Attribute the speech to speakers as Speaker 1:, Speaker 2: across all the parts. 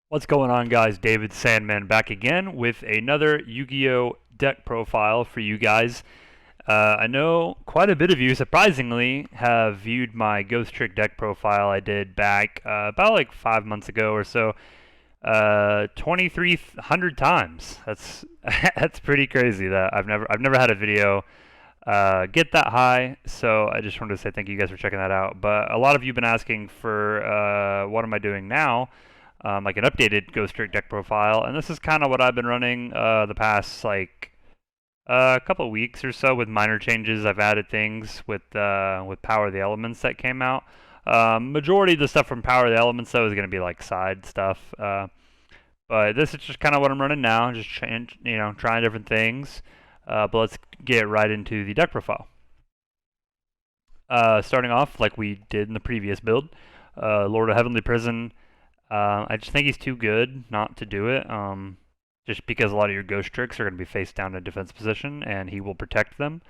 Speaker 1: What's going on, guys? David Sandman back again with another Yu-Gi-Oh! Deck profile for you guys. I know quite a bit of you, surprisingly, have viewed my Ghost Trick deck profile I did back about like 5 months ago or so, 2,300 times. That's that's pretty crazy. That I've never had a video get that high. So I just wanted to say thank you guys for checking that out. But a lot of you have been asking for what am I doing now? Like an updated Ghost Trick deck profile, and this is kind of what I've been running the past like a couple of weeks or so with minor changes. I've added things with Power of the Elements that came out. Majority of the stuff from Power of the Elements though is going to be like side stuff. But this is just kind of what I'm running now, just trying different things. But let's get right into the deck profile. Starting off like we did in the previous build, Lord of Heavenly Prison. I just think he's too good not to do it. Just because a lot of your ghost tricks are going to be face down in defense position, and he will protect them.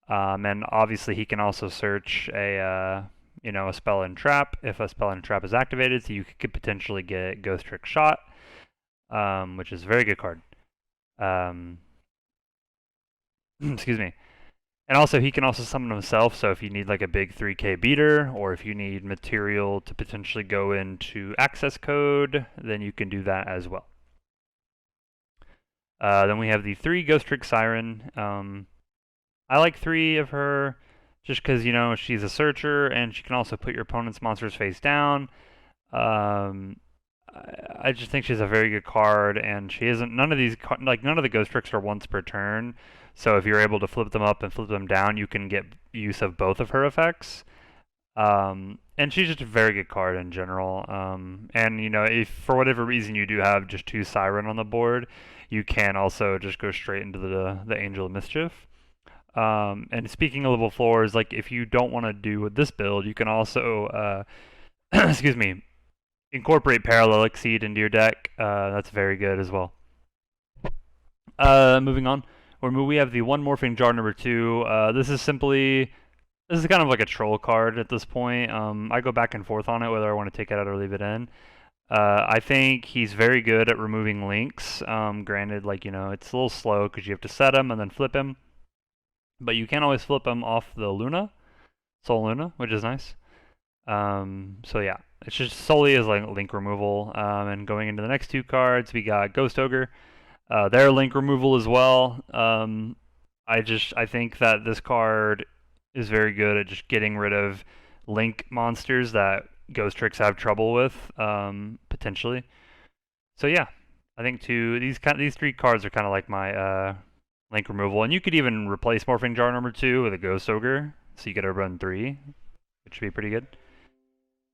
Speaker 1: And obviously, he can also search a spell and trap if a spell and trap is activated, so you could potentially get ghost trick shot, which is a very good card. Excuse me. And also, he can also summon himself, so if you need like a big 3k beater, or if you need material to potentially go into access code, then you can do that as well. Then we have the 3 Ghost Trick Siren. I like 3 of her just because, she's a searcher, and she can also put your opponent's monsters face down. I just think she's a very good card, and she isn't. None of the Ghost Tricks are once per turn. So if you're able to flip them up and flip them down, you can get use of both of her effects. And she's just a very good card in general. And if for whatever reason you do have just 2 Siren on the board, you can also just go straight into the Angel of Mischief. And speaking of level 4s, like if you don't want to do with this build, you can also, excuse me, incorporate Parallel Exceed into your deck. That's very good as well. Moving on, we have the One Morphing Jar number 2. This is kind of like a troll card at this point. I go back and forth on it whether I want to take it out or leave it in. I think he's very good at removing links. Granted, it's a little slow because you have to set him and then flip him. But you can always flip him off the Luna, Soul Luna, which is nice. So yeah, it's just solely as like link removal. And going into the next 2 cards, we got Ghost Ogre. Their link removal as well. I think that this card is very good at just getting rid of link monsters that Ghost Tricks have trouble with, potentially. So yeah, I think these 3 cards are kind of like my link removal, and you could even replace Morphing Jar number 2 with a Ghost Ogre, so you get to run 3, which should be pretty good.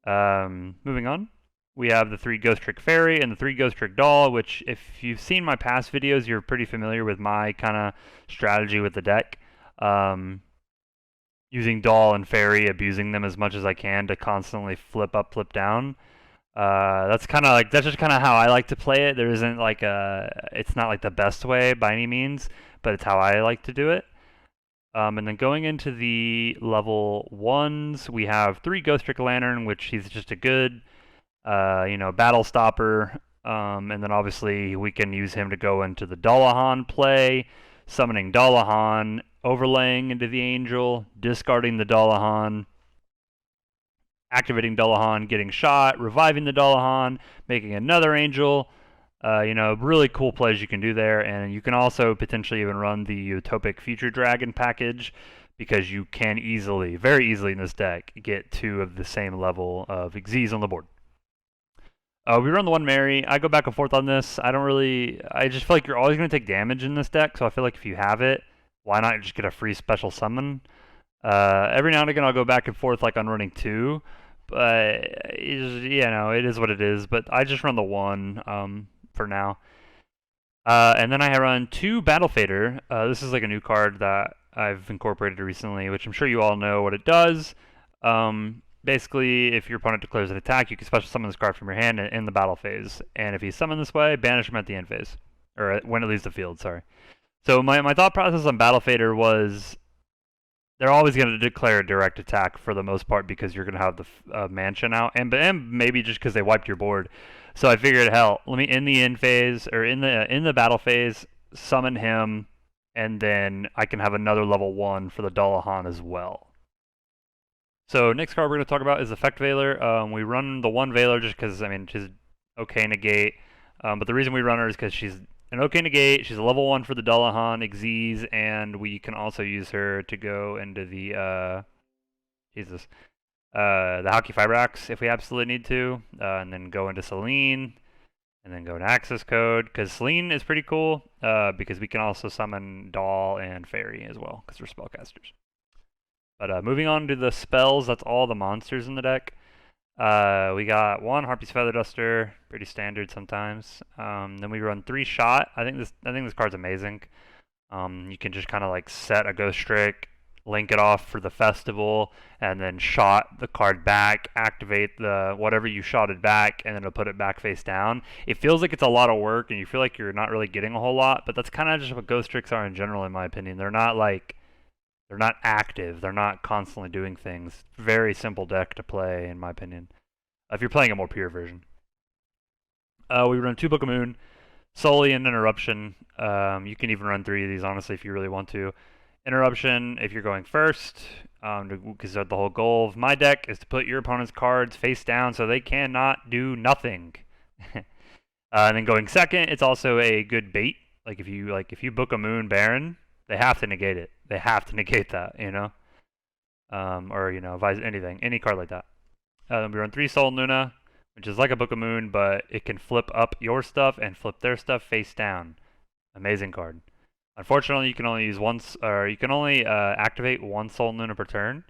Speaker 1: Moving on, we have the 3 Ghost Trick Fairy and the 3 Ghost Trick Doll, which if you've seen my past videos, you're pretty familiar with my kind of strategy with the deck. Using Doll and Fairy, abusing them as much as I can to constantly flip up, flip down. That's just kind of how I like to play it. There isn't like it's not like the best way by any means, but it's how I like to do it. And then going into the level 1s, we have 3 Ghost Trick Lantern, which he's just a good, battle stopper. And then obviously we can use him to go into the Dullahan play, summoning Dullahan, overlaying into the Angel, discarding the Dullahan, activating Dullahan, getting shot, reviving the Dullahan, making another Angel. Really cool plays you can do there, and you can also potentially even run the Utopic Future Dragon package because you can very easily in this deck, get 2 of the same level of Xyz on the board. We run the 1 Mary. I go back and forth on this. I just feel like you're always going to take damage in this deck, so I feel like if you have it, why not just get a free special summon? Every now and again I'll go back and forth like on running 2, but it is what it is. But I just run the 1 for now. And then I run 2 Battle Fader. This is like a new card that I've incorporated recently, which I'm sure you all know what it does. Basically, if your opponent declares an attack, you can special summon this card from your hand in the battle phase. And if he's summoned this way, banish him at the end phase. Or when it leaves the field, sorry. So my thought process on Battle Fader was they're always going to declare a direct attack for the most part because you're going to have the mansion out, and maybe just because they wiped your board. So I figured, hell, let me in the end phase or in the battle phase summon him, and then I can have another level 1 for the Dullahan as well. So next card we're going to talk about is Effect Veiler. We run the 1 Veiler just because, I mean, she's okay negate. But the reason we run her is because she's an okay negate. She's a level 1 for the Dullahan, Xyz, and we can also use her to go into the, the Hockey Fibrax if we absolutely need to. And then go into Selene, and then go into Access Code, because Selene is pretty cool, because we can also summon Doll and Fairy as well, because we're spellcasters. But moving on to the spells, that's all the monsters in the deck. We got 1 Harpy's Feather Duster, pretty standard sometimes. Then we run 3 Shot. I think this card's amazing. You can just kind of like set a Ghostrick, link it off for the festival, and then shot the card back, activate the whatever you shotted back, and then it'll put it back face down. It feels like it's a lot of work, and you feel like you're not really getting a whole lot, but that's kind of just what Ghostricks are in general, in my opinion. They're not active. They're not constantly doing things. Very simple deck to play, in my opinion, if you're playing a more pure version. We run 2 Book of Moon, Sully and Interruption. You can even run 3 of these, honestly, if you really want to. Interruption, if you're going first, because the whole goal of my deck is to put your opponent's cards face down so they cannot do nothing. And then going second, it's also a good bait. Like if you Book of Moon Baron, they have to negate it. They have to negate that, you know? Or, you know, anything, any card like that. Then we run 3 Soul Luna, which is like a Book of Moon, but it can flip up your stuff and flip their stuff face down. Amazing card. Unfortunately, you can only use once, or you can only activate 1 Soul Luna per turn,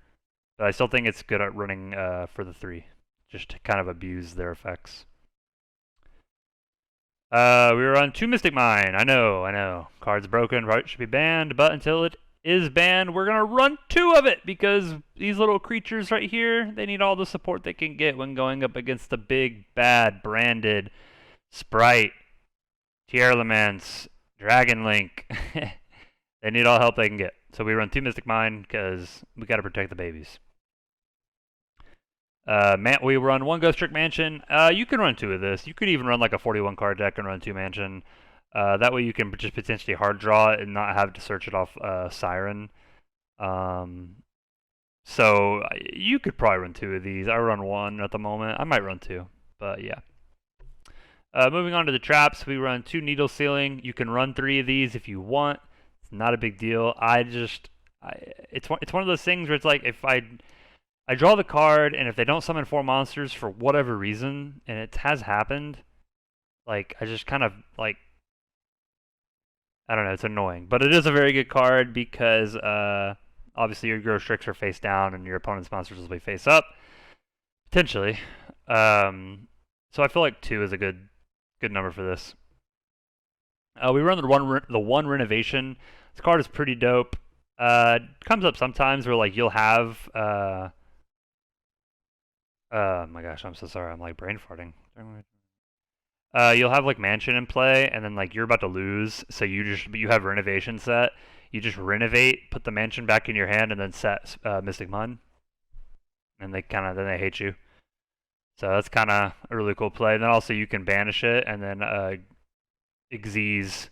Speaker 1: but I still think it's good at running for the 3, just to kind of abuse their effects. We run 2 Mystic Mine. I know. Card's broken, right? Should be banned, but until it is banned, we're gonna run 2 of it because these little creatures right here, they need all the support they can get when going up against the big, bad, branded Sprite, Tearlaments, Dragon Link. They need all help they can get. So we run 2 Mystic Mine because we gotta protect the babies. We run 1 Ghostrick Mansion. You can run 2 of this. You could even run like a 41 card deck and run 2 Mansion. That way you can just potentially hard draw it and not have to search it off Siren. So you could probably run 2 of these. I run 1 at the moment. I might run 2, but yeah. Moving on to the traps, we run 2 Needle Sealing. You can run 3 of these if you want. It's not a big deal. It's one of those things where it's like if I draw the card, and if they don't summon 4 monsters for whatever reason, and it has happened, like, I just kind of, like, I don't know, it's annoying. But it is a very good card because, obviously, your Ghostricks are face down, and your opponent's monsters will be face up, potentially. So I feel like 2 is a good number for this. We run the one Renovation. This card is pretty dope. Comes up sometimes where, like, you'll have, oh my gosh, I'm so sorry. I'm like brain farting. You'll have like Mansion in play, and then like you're about to lose, so you have Renovation set. You just renovate, put the Mansion back in your hand, and then set Mystic Mine, and they hate you. So that's kind of a really cool play. And then also you can banish it, and then Xyz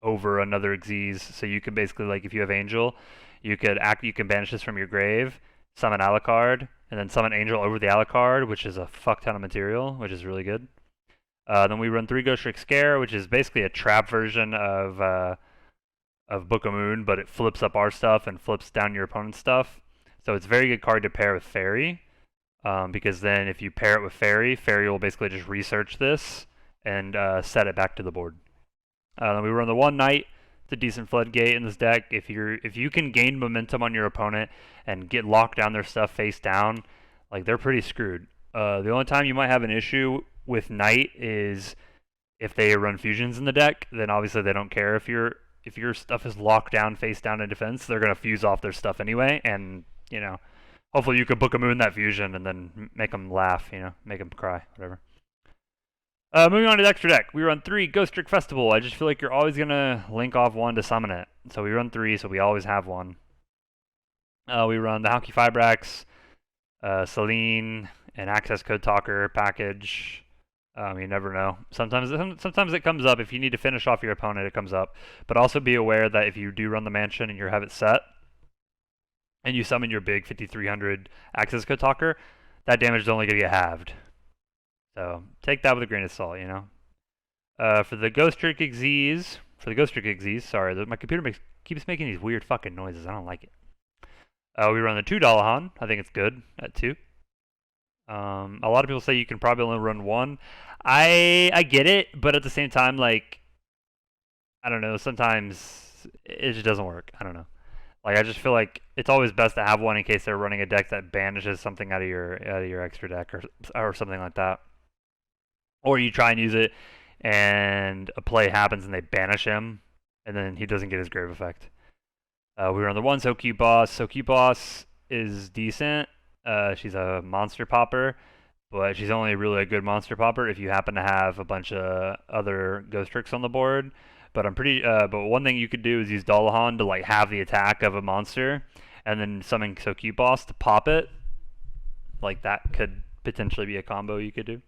Speaker 1: over another Xyz. So you can basically, like, if you have Angel, you can banish this from your grave, summon Alucard, and then summon Angel over the Alucard, which is a fuck ton of material, which is really good. Then we run 3 Ghostrick Scare, which is basically a trap version of Book of Moon, but it flips up our stuff and flips down your opponent's stuff. So it's a very good card to pair with Fairy, because then if you pair it with Fairy, Fairy will basically just research this and set it back to the board. Then we run the 1 Knight. It's a decent floodgate in this deck. If you can gain momentum on your opponent and get locked down their stuff face down, like, they're pretty screwed. The only time you might have an issue with Knight is if they run fusions in the deck. Then obviously they don't care if your stuff is locked down face down in defense. They're gonna fuse off their stuff anyway, and you know, hopefully you could Book of Moon that fusion and then make them laugh, you know, make them cry, whatever. Moving on to the extra deck, we run 3 Ghostrick Festival. I just feel like you're always gonna link off 1 to summon it, so we run 3, so we always have 1. We run the Halki Fibrax, Celine, an access code talker package. You never know. Sometimes it comes up. If you need to finish off your opponent, it comes up. But also be aware that if you do run the mansion and you have it set, and you summon your big 5300 access code talker, that damage is only going to get halved. So take that with a grain of salt, you know. For the GHOSTRICK XZs, sorry, my computer keeps making these weird fucking noises. I don't like it. We run the $2 Han. I think it's good at 2. A lot of people say you can probably only run 1. I get it, but at the same time, like, I don't know, sometimes it just doesn't work. I don't know. Like, I just feel like it's always best to have one in case they're running a deck that banishes something out of your extra deck or something like that. Or you try and use it and a play happens and they banish him, and then he doesn't get his grave effect. We run the 1 So Cute Boss. So Cute Boss is decent. She's a monster popper, but she's only really a good monster popper if you happen to have a bunch of other Ghostricks on the board. But but one thing you could do is use Dullahan to like have the attack of a monster, and then summon So Cute Boss to pop it. Like that could potentially be a combo you could do.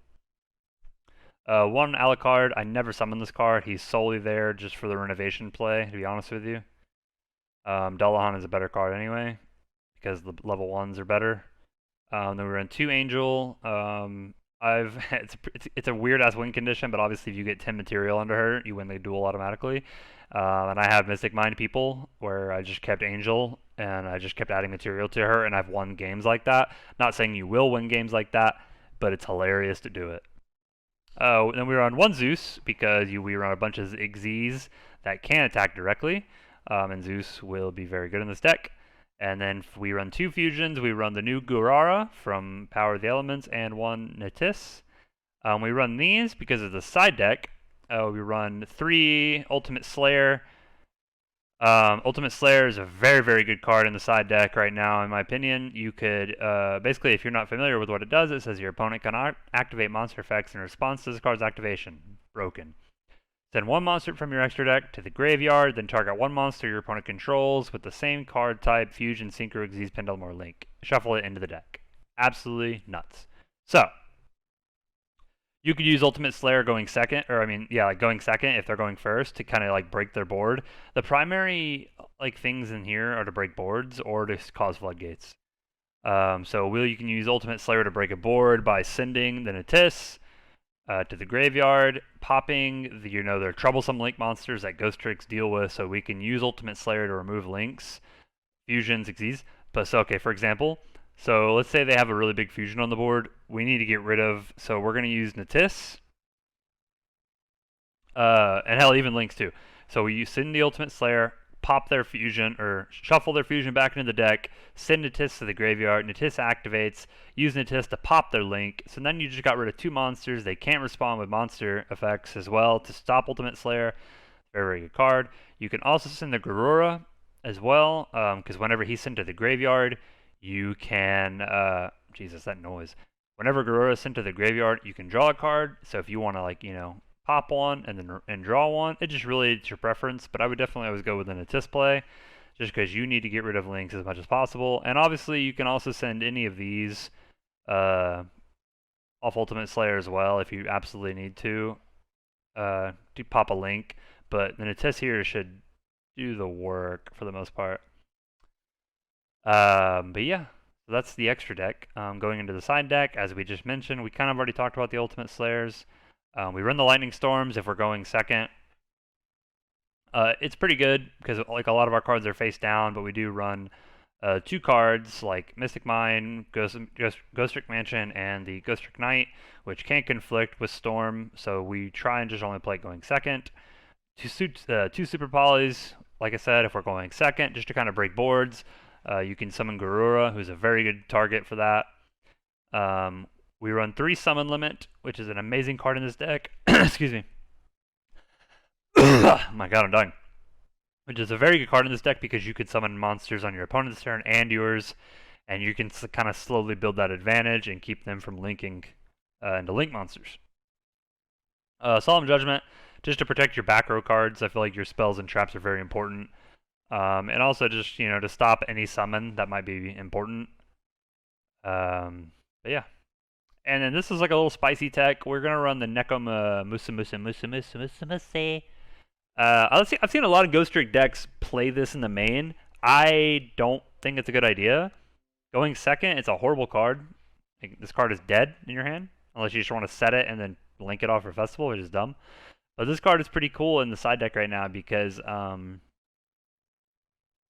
Speaker 1: 1 Alucard. I never summon this card. He's solely there just for the renovation play, to be honest with you. Dullahan is a better card anyway, because the level 1s are better. Then we run 2 Angel. It's a weird ass win condition, but obviously if you get 10 material under her, you win the duel automatically. And I have Mystic Mind people where I just kept Angel and I just kept adding material to her, and I've won games like that. Not saying you will win games like that, but it's hilarious to do it. Then we run 1 Zeus because we run a bunch of Xyzs that can attack directly, and Zeus will be very good in this deck. And then we run 2 fusions. We run the new Gurara from Power of the Elements and 1 Natis. We run these because of the side deck. We run 3 Ultimate Slayer. Ultimate Slayer is a very, very good card in the side deck right now, in my opinion. You could, basically, if you're not familiar with what it does, it says your opponent can activate monster effects in response to this card's activation. Broken. Send 1 monster from your extra deck to the graveyard, then target 1 monster your opponent controls with the same card type, Fusion, Synchro, Xyz, Pendulum, or Link. Shuffle it into the deck. Absolutely nuts. So, you could use Ultimate Slayer going second, going second if they're going first to kind of like break their board. The primary like things in here are to break boards or to cause floodgates. You can use Ultimate Slayer to break a board by sending the Natis to the graveyard, popping their troublesome link monsters that Ghostricks deal with, so we can use Ultimate Slayer to remove links, fusions, Xyz. For example, so let's say they have a really big fusion on the board. We need to get rid of, so we're going to use Natis, and hell, even links too. So we send the Ultimate Slayer, pop their fusion, or shuffle their fusion back into the deck, send Natis to the graveyard, Natis activates, use Natis to pop their link, so then you just got rid of 2 monsters. They can't respond with monster effects as well to stop Ultimate Slayer. Very, very good card. You can also send the Garura as well, because whenever he's sent to the graveyard, you can, Jesus, that noise. Whenever Garura is sent to the graveyard, you can draw a card, so if you want to, pop one and draw one. It just really, it's your preference, but I would definitely always go with an Natis play, just because you need to get rid of links as much as possible. And obviously, you can also send any of these off Ultimate Slayer as well if you absolutely need to pop a link. But the Natis here should do the work for the most part. But yeah, so that's the extra deck. Going into the side deck, as we just mentioned, we kind of already talked about the Ultimate Slayers. We run the Lightning Storms if we're going second. It's pretty good because like a lot of our cards are face down, but we do run 2 cards like Mystic Mine, Ghostrick Mansion, and the Ghostrick Knight, which can conflict with Storm, so we try and just only play going second. 2 Super Polys, like I said, if we're going second, just to kind of break boards. You can summon Garura, who's a very good target for that. We run 3 Summon Limit, which is an amazing card in this deck. Excuse me. Oh my god, I'm dying. Which is a very good card in this deck because you can summon monsters on your opponent's turn and yours, and you can kind of slowly build that advantage and keep them from linking into link monsters. Solemn Judgment, just to protect your back row cards. I feel like your spells and traps are very important. And also just, to stop any summon that might be important. But yeah. And then this is like a little spicy tech. We're gonna run the Nekoma Musa Musa Musa Musa Musa Musa. I've seen a lot of Ghost Trick decks play this in the main. I don't think it's a good idea. Going second, it's a horrible card. Like, this card is dead in your hand, unless you just want to set it and then link it off for Festival, which is dumb. But this card is pretty cool in the side deck right now because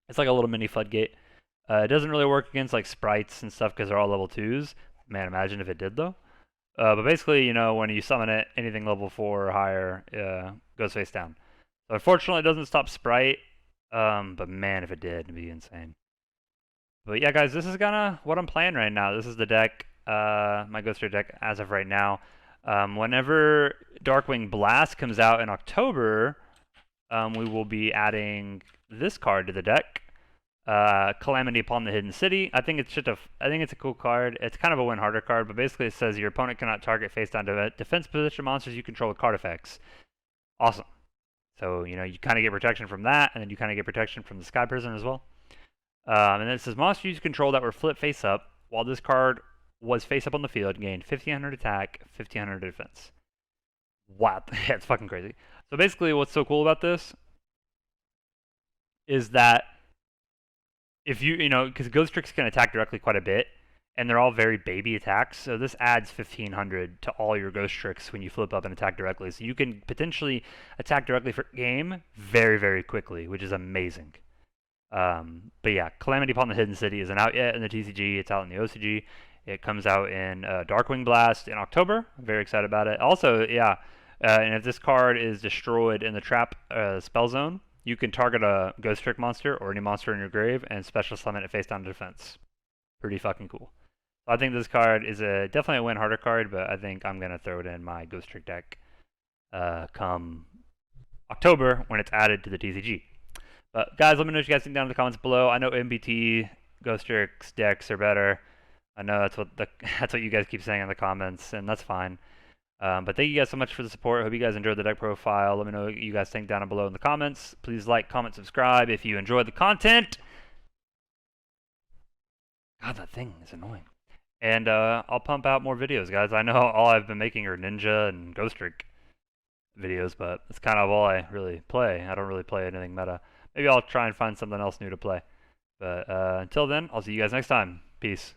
Speaker 1: it's like a little mini floodgate. It doesn't really work against like sprites and stuff because they're all level 2s. Man, imagine if it did though. But basically, when you summon it, anything level 4 or higher goes face down. So unfortunately, it doesn't stop sprite. But man, if it did, it'd be insane. But yeah, guys, this is kind of what I'm playing right now. This is the deck, my Ghost Trick deck as of right now. Whenever Darkwing Blast comes out in October, we will be adding this card to the deck. Calamity Upon the Hidden City. I think it's a cool card. It's kind of a win harder card, but basically it says your opponent cannot target face down defense position monsters you control with card effects. Awesome. So you kind of get protection from that, and then you kind of get protection from the Sky Prison as well. And then it says monsters you control that were flipped face up while this card was face up on the field gained 1500 attack, 1500 defense. Wow, yeah, it's fucking crazy. So basically, what's so cool about this is that if because Ghost Tricks can attack directly quite a bit, and they're all very baby attacks, so this adds 1500 to all your Ghost Tricks when you flip up and attack directly. So you can potentially attack directly for game very, very quickly, which is amazing. But yeah, Calamity Upon the Hidden City isn't out yet in the TCG. It's out in the OCG. It comes out in Darkwing Blast in October. I'm very excited about it. Also, yeah, and if this card is destroyed in the trap spell zone, you can target a Ghost Trick monster or any monster in your grave and special summon it face down to defense. Pretty fucking cool. So I think this card is definitely a win harder card, but I think I'm going to throw it in my Ghost Trick deck come October when it's added to the TCG. But guys, let me know what you guys think down in the comments below. I know MBT Ghost Trick's decks are better. I know that's what you guys keep saying in the comments, and that's fine. But thank you guys so much for the support. I hope you guys enjoyed the deck profile. Let me know what you guys think down below in the comments. Please like, comment, subscribe if you enjoyed the content. God, that thing is annoying. And I'll pump out more videos, guys. I know all I've been making are Ninja and Ghost Trick videos, but it's kind of all I really play. I don't really play anything meta. Maybe I'll try and find something else new to play. But until then, I'll see you guys next time. Peace.